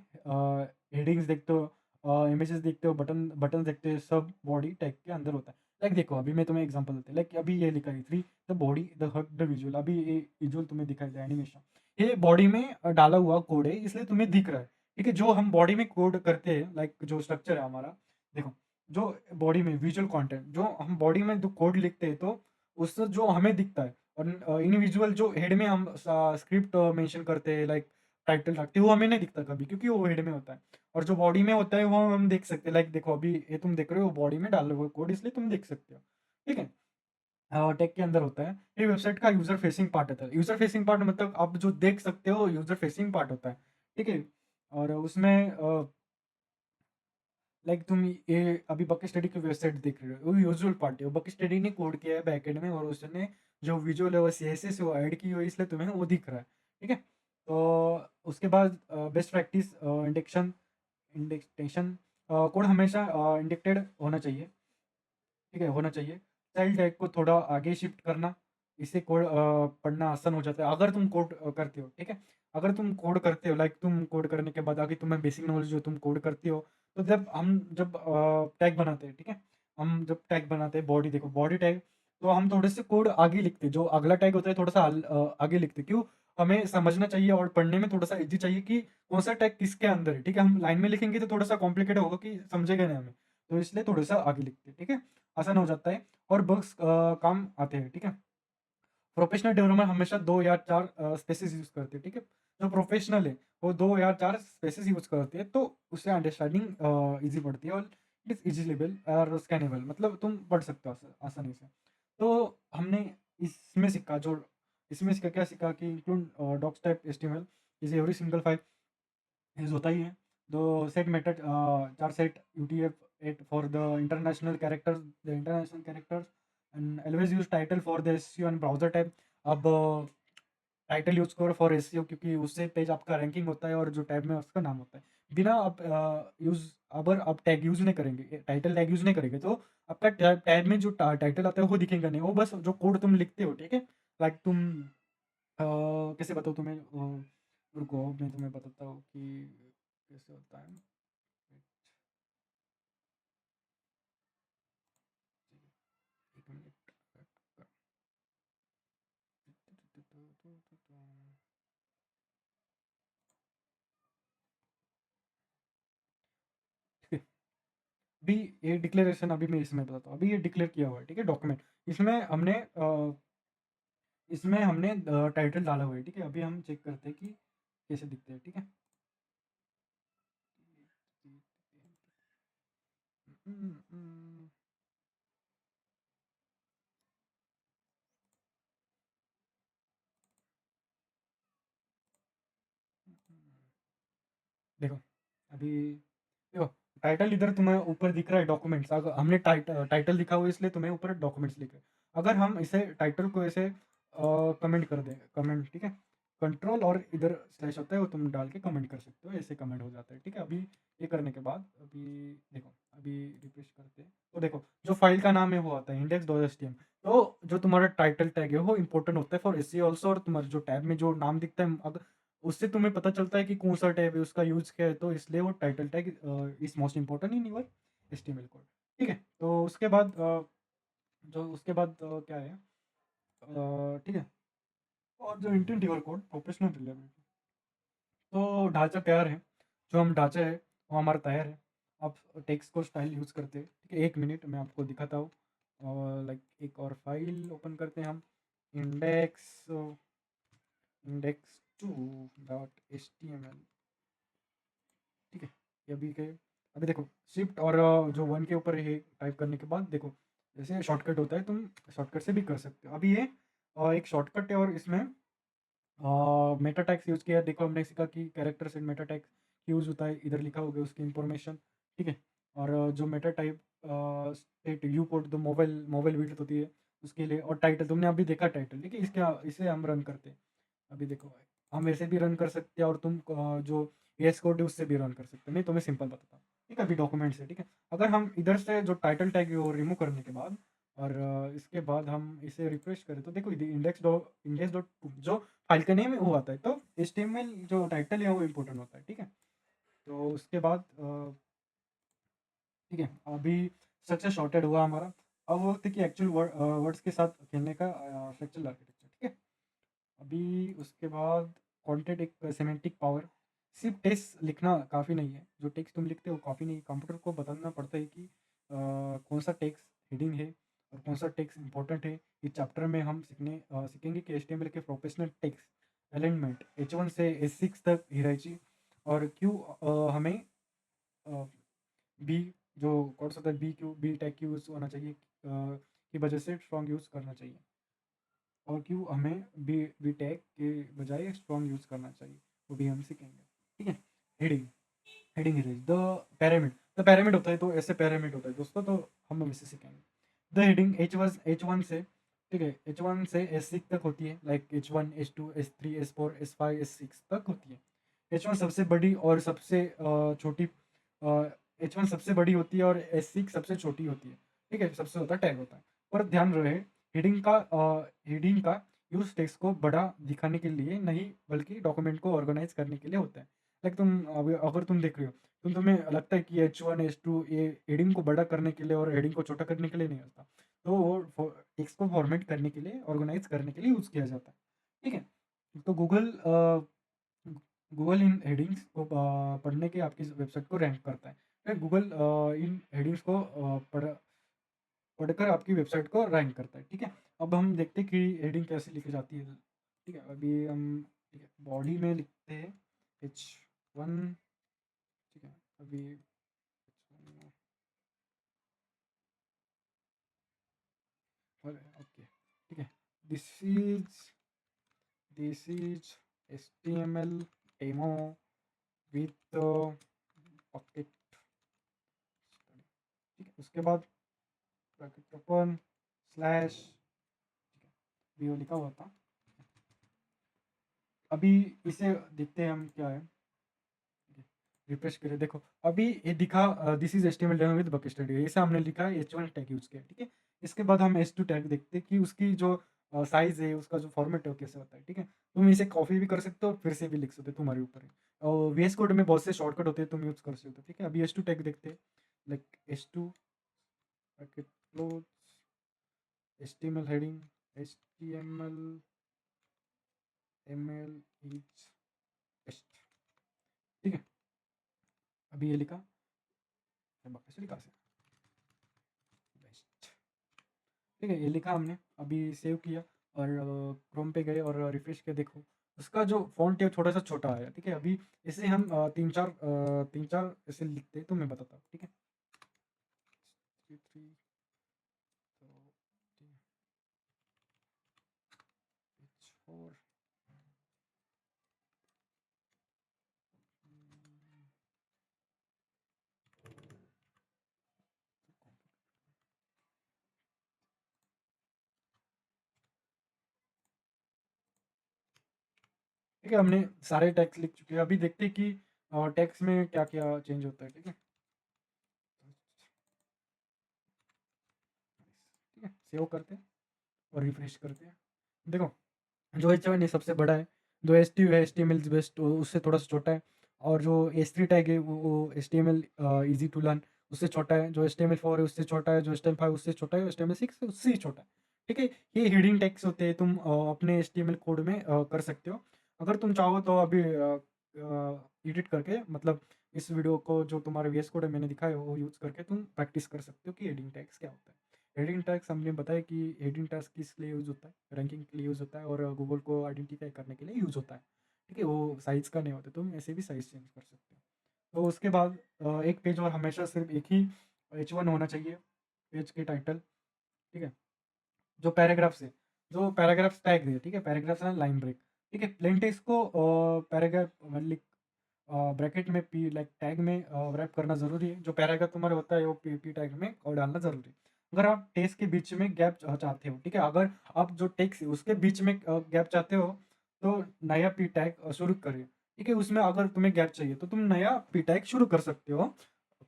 Speaker 1: हेडिंग्स देखते हो, इमेजेस देखते हो, बटन देखते हो, सब बॉडी टैग के अंदर होता है। लाइक देखो अभी मैं तुम्हें एग्जांपल देता हूँ, लाइक अभी ये लिखा है three, the body, the heart, the visual, अभी ये विजुअल तुम्हें दिखाई दे एनिमेशन, ये बॉडी में डाला हुआ कोड है, इसलिए तुम्हें दिख रहा है, ठीक है। जो हम बॉडी में कोड करते हैं, लाइक जो स्ट्रक्चर है हमारा, देखो जो बॉडी में विजुअल कंटेंट, जो हम बॉडी में जो कोड लिखते हैं, तो उससे जो हमें दिखता है, और इंडिविजुअल जो हेड में हम स्क्रिप्ट मेंशन करते हैं, लाइक टाइटल रखते हैं, वो हमें नहीं दिखता कभी, क्योंकि वो हेड में होता है। और जो बॉडी में होता है वो हम देख सकते हैं, लाइक देखो अभी ये तुम देख रहे हो बॉडी में डाला हुआ कोड, इसलिए तुम देख सकते हो, ठीक है। टेक के अंदर होता है। ये वेबसाइट का यूजर फेसिंग पार्ट होता है। यूजर फेसिंग पार्ट मतलब आप जो देख सकते हो यूजर फेसिंग पार्ट होता है, ठीक है। और उसमें लाइक तुम ये अभी बकेट स्टडी की वेबसाइट देख रहे हो, वो यूजुअल पार्ट है, वो बकेट स्टडी ने कोड किया है बैकएंड में, और उसने जो विजुअल है वो सीएसएस वो ऐड की हुई है, इसलिए तुम्हें वो दिख रहा है, ठीक है। तो उसके बाद बेस्ट प्रैक्टिस इंडेक्शन, इंडेक्टेशन, कोड हमेशा इंडेक्टेड होना चाहिए, ठीक है, होना चाहिए। चाइल्ड टैग को थोड़ा आगे शिफ्ट करना, इससे कोड पढ़ना आसान हो जाता है, अगर तुम कोड करते हो, ठीक है। अगर तुम कोड करते हो, लाइक तुम कोड करने के बाद आगे तुम्हें बेसिक नॉलेज जो तुम कोड करते हो, तो जब टैग बनाते हैं, ठीक है, हम जब टैग बनाते हैं बॉडी, देखो बॉडी टैग, तो हम थोड़े से कोड आगे लिखते हैं, जो अगला टैग होता है थोड़ा सा आगे लिखते हैं, क्यों, हमें समझना चाहिए और पढ़ने में थोड़ा सा इजी चाहिए कि कौन सा टैग किसके अंदर है, ठीक है। हम लाइन में लिखेंगे तो थोड़ा सा कॉम्प्लिकेट होगा कि समझेगा नहीं हमें, तो इसलिए थोड़ा सा आगे लिखते हैं, ठीक है, आसान हो जाता है, और बग्स काम आते हैं, ठीक है। प्रोफेशनल डेवलपर हमेशा 2 या 4 स्पेसेस यूज़ करते हैं, ठीक है। जो प्रोफेशनल है वो 2 या 4 स्पेसेस यूज़ करते हैं, तो उससे अंडरस्टैंडिंग ईज़ी पड़ती है, और इट इज़ ईज़िलेबल और स्कैनेबल, मतलब तुम पढ़ सकते हो आसानी से। तो हमने इसमें सीखा, जो इसमें सीखा, क्या सीखा कि include doctype HTML is every single file use होता ही है। Do set method, 4 set UTF eight for the international characters, and always use title for the SEO and browser type. अब टाइटल यूज़ करो फॉर एसईओ, क्योंकि उससे page आपका ranking होता है और जो टैब में उसका नाम होता है। बिना आप यूज़ अगर आप टैग यूज़ नहीं करेंगे, टाइटल टैग यूज़ नहीं करेंगे, तो आपका टैब टैब में जो टाइटल आता है वो दिखेगा नहीं, वो बस जो कोड तुम लिखते हो, ठीक है? लाइक तुम कैसे बताऊँ तुम्हें, रुको मैं तुम्हें बताता हूँ कि कैसे होता है। एक मिनट। अभी ये डिक्लेरेशन अभी मैं इसमें बताता हूँ। अभी ये डिक्लेयर किया हुआ है, ठीक है, डॉक्यूमेंट। इसमें हमने टाइटल डाला हुआ है, ठीक है। अभी हम चेक करते हैं कि कैसे दिखते हैं, ठीक है। देखो अभी, देखो टाइटल इधर तुम्हें ऊपर दिख रहा है डॉक्यूमेंट्स। अगर हमने टाइटल लिखा हुआ है इसलिए तुम्हें ऊपर डॉक्यूमेंट्स लिखे। अगर हम इसे टाइटल को ऐसे कमेंट कर दें, कमेंट, ठीक है, कंट्रोल और इधर स्लैश होता है वो तुम डाल के कमेंट कर सकते हो, ऐसे कमेंट हो जाता है, ठीक है। अभी ये करने के बाद अभी देखो, अभी रिफ्रेश करते हैं तो देखो जो फाइल का नाम है वो आता है index.html। तो जो तुम्हारा टाइटल टैग है वो इंपॉर्टेंट होता है फॉर एसईओ ऑल्सो, और तुम्हारा जो टैब में जो नाम दिखता है, अगर उससे तुम्हें पता चलता है कि कौन सा टैब है, उसका यूज़ क्या है, तो इसलिए वो title tag is most important in your HTML code, ठीक है। तो उसके बाद क्या है, ठीक है। और जो intent your code professional reliability, तो ढांचा तैयार है। जो हम ढांचा है वो हमारा तैयार है। आप टेक्स्ट को स्टाइल यूज़ करते हैं, ठीक है। एक मिनट मैं आपको दिखाता हूँ। और लाइक एक और फाइल ओपन करते हैं हम, index index two dot H T M L, ठीक है। ये अभी के, अभी देखो शिफ्ट और जो वन के ऊपर है टाइप करने के बाद देखो जैसे शॉर्टकट होता है, तुम शॉर्टकट से भी कर सकते हो। अभी ये एक शॉर्टकट है, और इसमें मेटा टैग्स यूज़ किया है। देखो हमने सीखा कि कैरेक्टर से मेटा टैग्स यूज़ होता है, इधर लिखा होगा उसकी इंफॉर्मेशन, ठीक है। और जो Meta type state view port, तो मोबाइल मोबाइल विड्थ होती है उसके लिए। और टाइटल तुमने अभी देखा टाइटल, ठीक है। इसे हम रन करते हैं। अभी देखो हम ऐसे भी रन कर सकते हैं, और तुम जो एस कोड है उससे भी रन कर सकते हैं। मैं तुम्हें सिंपल बताता हूँ, ठीक है। अभी डॉक्यूमेंट से, ठीक है। अगर हम इधर से जो टाइटल टैग है वो रिमूव करने के बाद, और इसके बाद हम इसे रिफ्रेश करें, तो देखो इंडेक्स डॉट जो फाइल का नेम है वो आता है। तो एचटीएमएल जो टाइटल है वो इम्पोर्टेंट होता है, ठीक है। तो उसके बाद ठीक है, अभी स्ट्रक्चर शॉर्टेड हुआ हमारा। अब वो वक्त है कि एक्चुअल वर्ड्स के साथ खेलने का स्ट्रक्चरल आर्किटेक्चर, ठीक है। अभी उसके बाद कंटेंट एक सिमेंटिक पावर। सिर्फ टेक्स्ट लिखना काफ़ी नहीं है, जो टेक्स्ट तुम लिखते हो काफ़ी नहीं, कंप्यूटर को बताना पड़ता है कि कौन सा टेक्स्ट हेडिंग है और कौन सा टेक्स्ट इंपॉर्टेंट है। इस चैप्टर में हम सीखेंगे कि एचटीएमएल के प्रोफेशनल टेक्स्ट अलाइनमेंट H1 से H6 तक हिराची, और क्यों हमें बी जो कोर्स होता है B Q B tag use होना चाहिए, की वजह से स्ट्रॉन्ग यूज़ करना चाहिए, और क्यों हमें बी टैग के बजाय स्ट्रॉन्ग यूज़ करना चाहिए, वो भी हम सीखेंगे, ठीक है। Heading heading is the pyramid होता है, तो ऐसे पैरामिड होता है दोस्तों, तो हम इसे सीखेंगे। द हेडिंग H1 से, ठीक है, H1 से S6 तक होती है, like H1 H2 S3 S4 S5 S6 तक होती है। H1 सबसे बड़ी और सबसे छोटी, H1 सबसे बड़ी होती है और S6 सबसे छोटी होती है, ठीक है। सबसे होता है टैग होता है। पर ध्यान रहे, हेडिंग का यूज टेक्स्ट को बड़ा दिखाने के लिए नहीं, बल्कि डॉक्यूमेंट को ऑर्गेनाइज करने के लिए होता है। लाइक अगर तुम देख रहे हो, तुम्हें लगता है कि H1 H2 ये हेडिंग को बड़ा करने के लिए और हेडिंग को छोटा करने के लिए नहीं होता, तो वो टेक्स्ट को फॉर्मेट करने के लिए, ऑर्गेनाइज करने के लिए यूज किया जाता है, ठीक है। तो गूगल इन हेडिंग्स को पढ़ने के आपकी वेबसाइट को रैंक करता है, फिर गूगल इन हेडिंग्स को पढ़कर आपकी वेबसाइट को रैंक करता है, ठीक है। अब हम देखते हैं कि हेडिंग कैसे लिखी जाती है, ठीक है। अभी हम, ठीक है, बॉडी में लिखते हैं H1, ठीक है। अभी ओके, ठीक है। This is this is HTML demo with pocket, ठीक है। उसके बाद ब्रैकेट ओपन स्लैश, ठीक है, भी वो लिखा हुआ था, अभी इसे देखते हैं हम क्या है। रिफ्रेश करें, देखो अभी ये दिखा this is HTML done with bucket study, ऐसा हमने लिखा है, H1 टैग यूज किया, ठीक है। इसके बाद हम H2 टैग देखते हैं कि उसकी जो साइज है, उसका जो फॉर्मेट है वो कैसे होता है, ठीक है। तुम इसे कॉपी भी कर सकते हो, फिर से भी लिख सकते हो, तुम्हारे ऊपर है। और VS कोड में बहुत से शॉर्टकट होते हैं, तुम यूज कर सकते हो, ठीक है। अभी H2 टैग देखते हैं, like H2 bracket close HTML heading HTML ml each test, ठीक है। अभी ये लिखा, कैसे लिखा से बेस्ट, ठीक है, ये लिखा हमने, अभी सेव किया और क्रोम पे गए और रिफ्रेश किया, देखो उसका जो फॉन्ट है थोड़ा सा छोटा आया, ठीक है। अभी इसे हम तीन चार ऐसे लिखते हैं, तो मैं बताता हूँ, ठीक है। 3 3 तो H4 ठीक है, हमने सारे टैक्स लिख चुके हैं। अभी देखते हैं कि टैक्स में क्या क्या चेंज होता है, ठीक है। ठीक है, सेव करते हैं और रिफ्रेश करते हैं, देखो जो H1 है सबसे बड़ा है, जो H2 है HTML बेस्ट उससे थोड़ा सा छोटा है, और जो H3 टैग है वो HTML इजी टू लर्न उससे छोटा है, जो HTML4 है उससे छोटा है, जो HTML5 उससे छोटा है, HTML6 है उससे ही छोटा है, ठीक है। ये हेडिंग टैग्स होते हैं, तुम अपने HTML कोड में कर सकते हो, अगर तुम चाहो तो अभी एडिट करके, मतलब इस वीडियो को जो तुम्हारे VS कोड है मैंने दिखाया वो यूज़ करके तुम प्रैक्टिस कर सकते हो कि हेडिंग टैग्स क्या होता है। हेडिंग टैग्स हमने बताया कि हेडिंग टैग्स किस लिए यूज़ होता है, रैंकिंग के लिए यूज़ होता है और गूगल को आइडेंटिफाई करने के लिए यूज़ होता है, ठीक है। वो साइज़ का नहीं होता, तुम ऐसे भी साइज़ चेंज कर सकते हो। तो उसके बाद एक पेज और हमेशा सिर्फ एक ही H1 होना चाहिए, पेज के टाइटल, ठीक है। जो पैराग्राफ्स है, जो पैराग्राफ्स टैग है, ठीक है, पैराग्राफ्स है लाइन ब्रेक, ठीक है। प्लेन टेक्स्ट को पैराग्राफ मतलब ब्रैकेट में पी लाइक टैग में रैप करना जरूरी है, जो पैराग्राफ तुम्हारे होता है वो पी टैग में और डालना जरूरी है। अगर आप टेक्स्ट के बीच में गैप चाहते हो, ठीक है, अगर आप जो टेक्स्ट है उसके बीच में गैप चाहते हो, तो नया पी टैग शुरू करिए, ठीक है। उसमें अगर तुम्हें गैप चाहिए तो तुम नया पी टैग शुरू कर सकते हो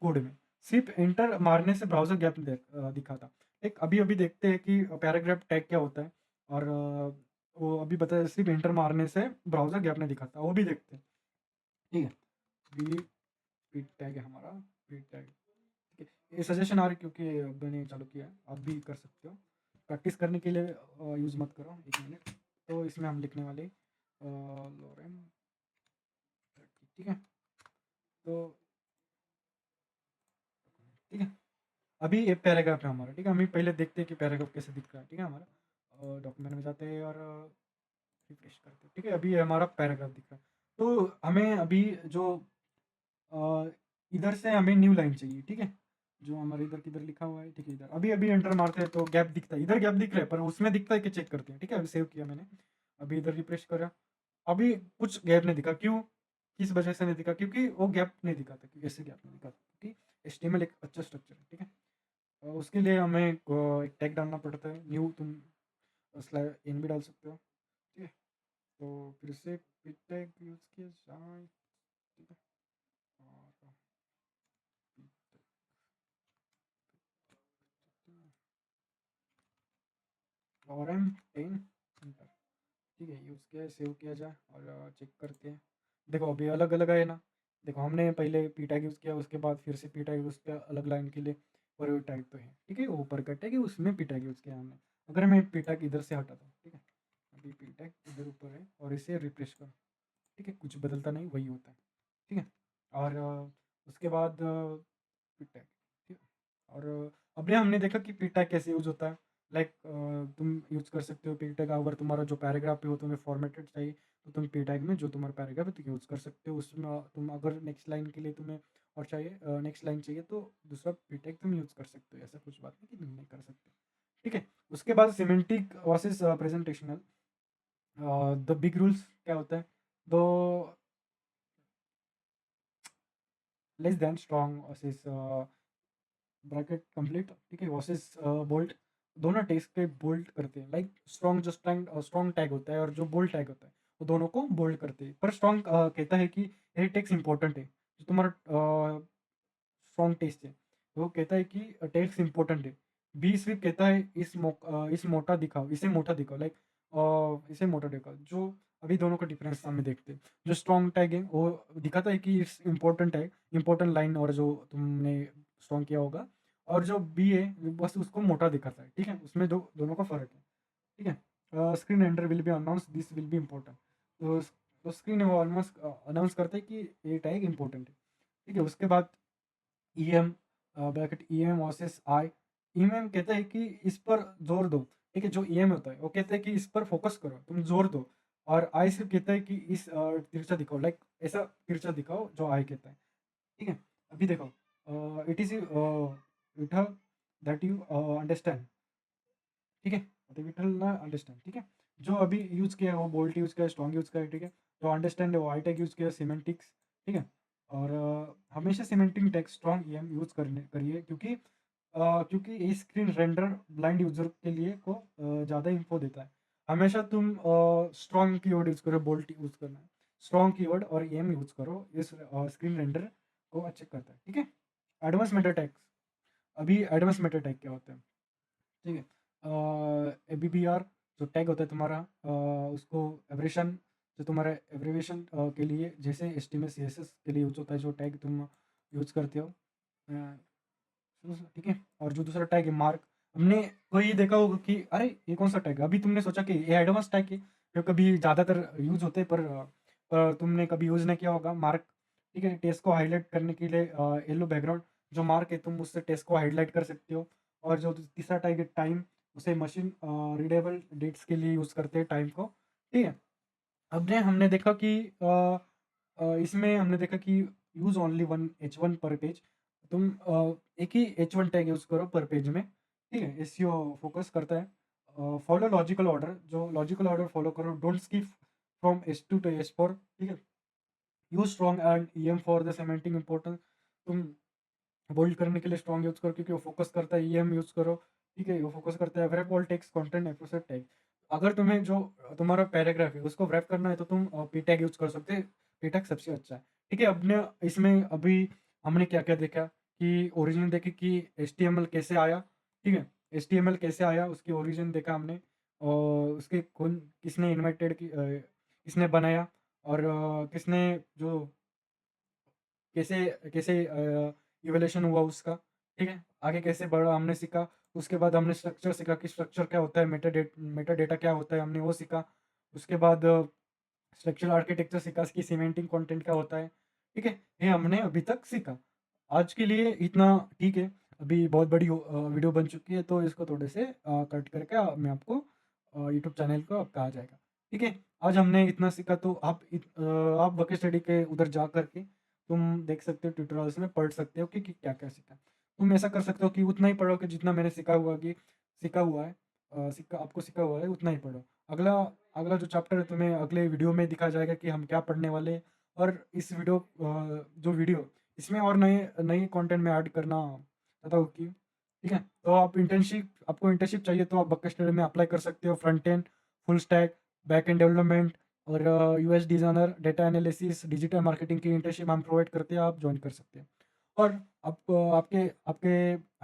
Speaker 1: कोड में, सिर्फ एंटर मारने से ब्राउजर गैप दिखाता। एक अभी अभी देखते हैं कि पैराग्राफ टैग क्या होता है, और वो अभी बताया सिर्फ एंटर मारने से ब्राउजर गैप नहीं दिखाता, वो भी देखते हैं, ठीक है। भी पीट टैग है हमारा, पीट टैग, ठीक है। ये सजेशन आ रही क्योंकि मैंने चालू किया है, आप भी कर सकते हो, प्रैक्टिस करने के लिए यूज़ मत करो, 1 मिनट। तो इसमें हम लिखने वाले लोरेम, ठीक है। तो ठीक है, अभी एक पैराग्राफ है हमारा, ठीक है। हम पहले देखते हैं कि पैराग्राफ कैसे दिख रहा है, ठीक है। हमारा डॉक्यूमेंट में जाते हैं और रिफ्रेश करते हैं, ठीक है। अभी हमारा पैराग्राफ दिख रहा है, तो हमें अभी जो अ, इधर से हमें न्यू लाइन चाहिए, ठीक है। जो हमारे इधर किधर लिखा हुआ है, ठीक है, इधर अभी अभी एंटर मारते हैं तो गैप दिखता है, इधर गैप दिख रहा है पर उसमें दिखता है कि चेक करते हैं, ठीक है। अभी सेव किया मैंने, अभी इधर रिफ्रेश करा, अभी कुछ गैप नहीं दिखा, क्यों, किस वजह से नहीं दिखा, क्योंकि वो गैप नहीं दिखा था, क्योंकि ऐसे गैप नहीं दिखा था, क्योंकि HTML एक अच्छा स्ट्रक्चर है, ठीक है। उसके लिए हमें एक टैग डालना पड़ता है न्यू, तुम स्लैश इन भी डाल सकते हो, ठीक है। तो फिर से टैग यूज किया जाए, ठीक है। और M10 एंटर, ठीक है, यूज़ किया, सेव किया जाए और चेक करते हैं। देखो अभी अलग अलग है ना, देखो हमने पहले पी टैग यूज़ किया, उसके बाद फिर से पी टैग यूज़ किया अलग लाइन के लिए, और वो टैग तो है, ठीक है, वो ऊपर का टैग है उसमें पी टैग यूज़ किया हमने। अगर मैं पी टैग इधर से हटा दूँ, ठीक है, अभी पी टैग इधर ऊपर है और इसे रिफ्रेश करो, ठीक है, कुछ बदलता नहीं, वही होता है, ठीक है। और उसके बाद पी टैग, ठीक है। और अभी हमने देखा कि पी टैग कैसे यूज़ होता है, लाइक तुम यूज़ कर सकते हो पी टैग, अगर तुम्हारा जो पैराग्राफ है वो तुम्हें फॉर्मेटेड चाहिए तो तुम पी टैग में जो तुम्हारा पैराग्राफ है तो यूज़ कर सकते हो, उसमें तुम अगर नेक्स्ट लाइन के लिए तुम्हें और चाहिए नेक्स्ट लाइन चाहिए तो दूसरा पी टैग तुम यूज़ कर सकते हो, ऐसा कुछ बात नहीं कि तुम नहीं कर सकते, ठीक है। उसके बाद semantic versus presentational, the big rules क्या होता है, दो less than strong versus bracket complete, ठीक है, वर्सेस बोल्ट, दोनों टेक्स्ट पे बोल्ट करते हैं, लाइक स्ट्रॉन्ग जो स्ट्रॉन्ग टैग होता है और जो बोल्ट टैग होता है वो दोनों को बोल्ड करते हैं। पर स्ट्रॉन्ग कहता है कि ये टेक्स्ट इम्पोर्टेंट है, जो तुम्हारा स्ट्रॉन्ग टेस्ट है, वो कहता है कि टेक्स्ट इम्पोर्टेंट है। बी सिर्फ कहता है इस मोटा दिखाओ, इसे मोटा दिखाओ, लाइक इसे मोटा दिखाओ। जो अभी दोनों का डिफरेंस हमें देखते हैं। जो स्ट्रॉन्ग टैग है वो दिखाता है कि इस इम्पोर्टेंट है, इम्पोर्टेंट लाइन और जो तुमने स्ट्रॉन्ग किया होगा। और जो बी है वो बस उसको मोटा दिखाता है, ठीक है। उसमें दोनों का फर्क है, ठीक है। Screen render will be announce this will be important. तो स्क्रीन वो ऑलमोस्ट अनाउंस करते हैं कि ये टैग इम्पोर्टेंट है, ठीक है। उसके बाद E M, bracket E M versus I. E M कहता है कि इस पर जोर दो, ठीक है। जो ई एम होता है वो कहता है कि इस पर फोकस करो, तुम जोर दो। और आई सिर्फ कहता है कि इस तिरछा दिखाओ, लाइक ऐसा तिरछा दिखाओ जो आई कहता है, ठीक है। अभी देखो, it is it that you understand, ठीक है। मतलब विठल ना अंडरस्टैंड, ठीक है। जो अभी यूज किया है वो बोल्ट यूज किया है, स्ट्रॉन्ग यूज किया है, ठीक है। जो अंडरस्टैंड है वो आई टैग यूज किया है, सिमेंटिक्स, ठीक है। और हमेशा semantic tag strong E M use करने करिए, क्योंकि ये स्क्रीन रेंडर ब्लाइंड यूजर के लिए को ज़्यादा इन्फो देता है। हमेशा तुम स्ट्रॉन्ग कीवर्ड यूज करो, बोल्ट यूज करना है, स्ट्रॉन्ग कीवर्ड और ई एम यूज करो, इस स्क्रीन रेंडर को अच्छे करता है, ठीक है। Advance Meta tags. अभी एडवांस मेटा टैग क्या होता है, ठीक है। ए बी बी आर जो टैग होता है तुम्हारा, उसको एब्रेशन, जो तुम्हारा एब्रीविएशन के लिए, जैसे H T M L C S S के लिए यूज होता है, जो टैग तुम यूज करते हो, ठीक है। और जो दूसरा टैग है मार्क, हमने कोई देखा होगा कि अरे ये कौन सा टैग है, अभी तुमने सोचा कि ये एडवांस टैग है, जो कभी ज़्यादातर यूज होते हैं, पर तुमने कभी यूज नहीं किया होगा मार्क, ठीक है। टेक्स्ट को हाईलाइट करने के लिए येलो बैकग्राउंड जो मार्क है, तुम उससे टेक्स्ट को हाईलाइट कर सकते हो। और जो तीसरा टैग है टाइम, उसे मशीन रीडेबल डेट्स के लिए यूज़ करते हैं टाइम को, ठीक है। हमने हमने देखा कि इसमें हमने देखा कि use only one H one पर पेज। तुम एक ही एच वन टैग यूज़ करो पर पेज में, ठीक है। एसईओ फोकस करता है। फॉलो लॉजिकल ऑर्डर, जो लॉजिकल ऑर्डर फॉलो करो, don't skip from S to S four, ठीक है। Use strong and E M for the semantic importance. तुम बोल्ड करने के लिए स्ट्रॉन्ग यूज करो, क्योंकि वो फोकस करता है, ई एम यूज करो, ठीक है। वो फोकस करता है wrap all text content episode tag. अगर तुम्हें जो तुम्हारा पैराग्राफ है उसको wrap करना है तो तुम पी टैग यूज कर सकते हैं। पी टैग सबसे अच्छा है, ठीक है। अपने इसमें अभी हमने क्या क्या देखा कि ओरिजिन देखे कि एच टी एम एल कैसे आया, ठीक है। एच टी एम एल कैसे आया उसकी ओरिजिन देखा हमने, और उसके कौन किसने इन्वाइटेड की किसने बनाया, और किसने जो कैसे कैसे इवोल्यूशन हुआ उसका, ठीक है। आगे कैसे बढ़ा हमने सीखा। उसके बाद हमने स्ट्रक्चर सीखा कि स्ट्रक्चर क्या होता है, मेटा डेटा क्या होता है, हमने वो सीखा। उसके बाद स्ट्रक्चरल आर्किटेक्चर सीखा कि सीमेंटिंग कंटेंट क्या होता है, ठीक है। ये हमने अभी तक सीखा। आज के लिए इतना, ठीक है। अभी बहुत बड़ी वीडियो बन चुकी है, तो इसको थोड़े से कट करके मैं आपको यूट्यूब चैनल को आपका आ जाएगा, ठीक है। आज हमने इतना सीखा, तो आप बकेट स्टडी के उधर जा करके तुम देख सकते हो, ट्यूटोरियल्स में पढ़ सकते हो कि क्या क्या सीखा। तुम ऐसा कर सकते हो कि उतना ही पढ़ो कि जितना मैंने सीखा हुआ है, आपको सीखा हुआ है उतना ही पढ़ो। अगला अगला जो चैप्टर है तुम्हें अगले वीडियो में दिखाया जाएगा कि हम क्या पढ़ने वाले हैं। और इस वीडियो जो वीडियो इसमें और नए नए कंटेंट में ऐड करना चाहता हूँ कि, ठीक है। तो आपको इंटर्नशिप चाहिए तो आप बक्का स्टडी में अप्लाई कर सकते हो। Front end, full stack, back end development और UX designer, data analysis, digital marketing की इंटर्नशिप हम प्रोवाइड करते हैं, आप ज्वाइन कर सकते हैं। और आपके आपके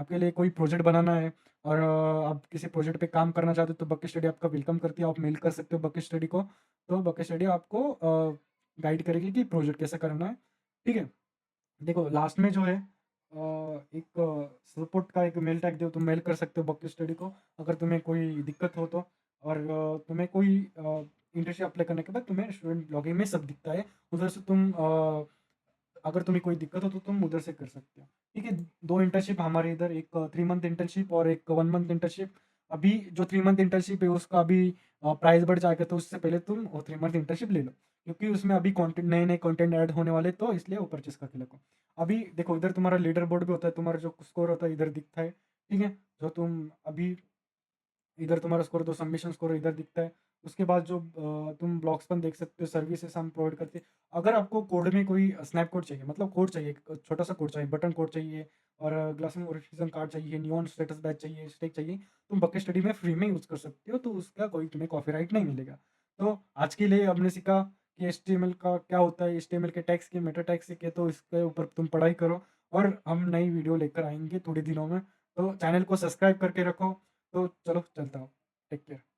Speaker 1: आपके लिए कोई प्रोजेक्ट बनाना है, और आप किसी प्रोजेक्ट पे काम करना चाहते हो, तो बकेट स्टडी आपका वेलकम करती है। आप मेल कर सकते हो बकेट स्टडी को, तो बकेट स्टडी आपको गाइड करेगी कि प्रोजेक्ट कैसे करना है, ठीक है। देखो लास्ट में जो है एक सपोर्ट का एक मेल टैग दो, तुम मेल कर सकते हो बकेट स्टडी को, अगर तुम्हें कोई दिक्कत हो तो। और तुम्हें कोई इंटर्नशिप अप्लाई करने के बाद तुम्हें स्टूडेंट लॉगिन में सब दिखता है, उधर से तुम अगर तुम्हें कोई दिक्कत हो तो तुम उधर से कर सकते हो, ठीक है। दो इंटर्नशिप हमारे इधर, एक 3 मंथ इंटर्नशिप और एक 1 मंथ इंटर्नशिप। अभी जो 3 मंथ इंटर्नशिप है उसका अभी प्राइस बढ़ जाएगा, तो उससे पहले तुम 3 मंथ इंटर्नशिप ले लो, क्योंकि उसमें अभी कंटेंट नए नए कंटेंट ऐड होने वाले, तो इसलिए वो परचेस करके लगो। अभी देखो इधर तुम्हारा लीडर बोर्ड भी होता है, तुम्हारा जो स्कोर होता है इधर दिखता है, ठीक है। जो तुम अभी इधर तुम्हारा स्कोर, तो सबमिशन स्कोर इधर दिखता है। उसके बाद जो तुम ब्लॉग्स पर देख सकते हो, सर्विसेज हम प्रोवाइड करते हैं। अगर आपको कोड में कोई स्नैप कोड चाहिए, मतलब कोड चाहिए, एक छोटा सा कोड चाहिए, बटन कोड चाहिए, और ग्लासिंग वेरिफिकेशन कार्ड चाहिए, नियॉन स्टेटस बैच चाहिए, स्टेक चाहिए, तुम बकेट स्टडी में फ्री में यूज़ कर सकते हो, तो उसका कोई तुम्हें कॉपीराइट नहीं मिलेगा। तो आज के लिए हमने सीखा कि एचटीएमएल का क्या होता है, एचटीएमएल के टैग्स के मेटा टैग्स सीखे, तो इसके ऊपर तुम पढ़ाई करो और हम नई वीडियो लेकर आएँगे थोड़े दिनों में। तो चैनल को सब्सक्राइब करके रखो। तो चलो चलता हूँ। Take care.